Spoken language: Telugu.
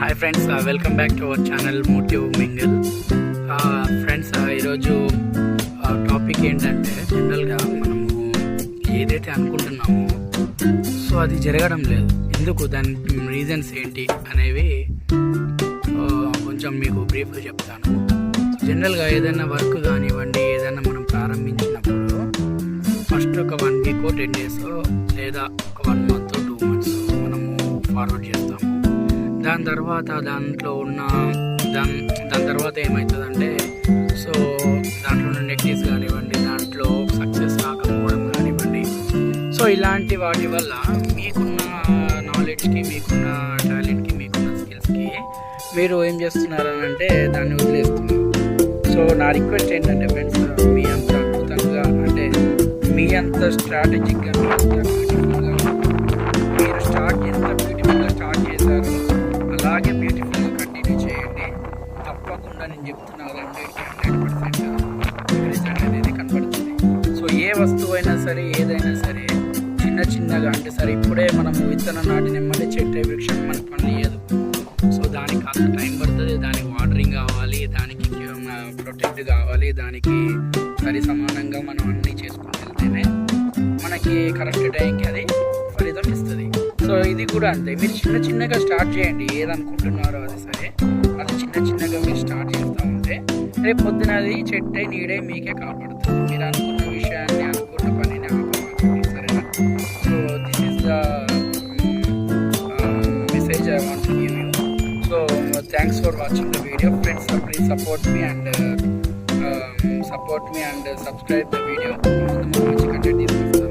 Hi friends, welcome back to our channel Motive Mingle. Friends, ఈరోజు టాపిక్ ఏంటంటే జనరల్గా మనము ఏదైతే అనుకుంటున్నామో సో అది జరగడం లేదు. ఎందుకు, దాని రీజన్స్ ఏంటి అనేవి కొంచెం మీకు బ్రీఫ్గా చెప్తాను. జనరల్గా ఏదైనా వర్క్ కానివ్వండి, ఏదైనా మనం ప్రారంభించినప్పుడు ఫస్ట్ ఒక 1 వీక్ 10 days లేదా ఒక 1 month 2 months మనము ఫార్వర్డ్ చేస్తాము. దాని తర్వాత దాంట్లో ఉన్న దాని తర్వాత ఏమవుతుందంటే, సో దాంట్లో ఉన్న నెగటివ్స్ కానివ్వండి, దాంట్లో సక్సెస్ రాకపోవడం కానివ్వండి, సో ఇలాంటి వాటి వల్ల మీకున్న నాలెడ్జ్కి, మీకున్న టాలెంట్కి, మీకున్న స్కిల్స్కి మీరు ఏం చేస్తున్నారు అని అంటే దాన్ని వదిలేస్తున్నారు. సో నా రిక్వెస్ట్ ఏంటంటే ఫ్రెండ్స్, మీ అంత అద్భుతంగా అంటే మీ అంత స్ట్రాటజిక్గా, మీ అంత బ్యూటిఫుల్గా మీరు ఎంత బ్యూటిఫుల్గా స్టార్ట్ చేశారో అలాగే బ్యూటిఫుల్గా కంటిన్యూ చేయండి. తప్పకుండా నేను చెప్తున్నా 100% రిజల్ట్ అనేది కనబడుతుంది. సో ఏ వస్తువు అయినా సరే, ఏదైనా సరే చిన్నగా అంటే సరే ఇప్పుడే మనం విత్తనం నాటినమ్మటే చెట్టు వృక్షం మన పని ఇయ్యదు. సో దానికి కాస్త టైం పడుతుంది, దానికి వాటరింగ్ కావాలి, దానికి ప్రొటెక్ట్ కావాలి, దానికి సరి సమానంగా మనం అన్నీ చేసుకుని వెళ్తేనే మనకి కరెక్ట్ టైంకి అది ఫలితం ఇస్తుంది. సో ఇది కూడా అంతే, మీరు చిన్నగా స్టార్ట్ చేయండి. ఏదనుకుంటున్నారో అది సరే, అది చిన్నగా మీరు స్టార్ట్ చేస్తూ ఉంటే రేపు పొద్దున అది చెట్టే నీడే మీకే కాపాడుతుంది. మీరు అనుకున్న విషయాన్ని, అనుకున్న పనిని ఆపమాకండి, సరేనా? So this is the message I want to give you. So thanks for watching the video friends. Please support me and subscribe the video. మంచి కంటెంట్ తీసుకొస్తాను.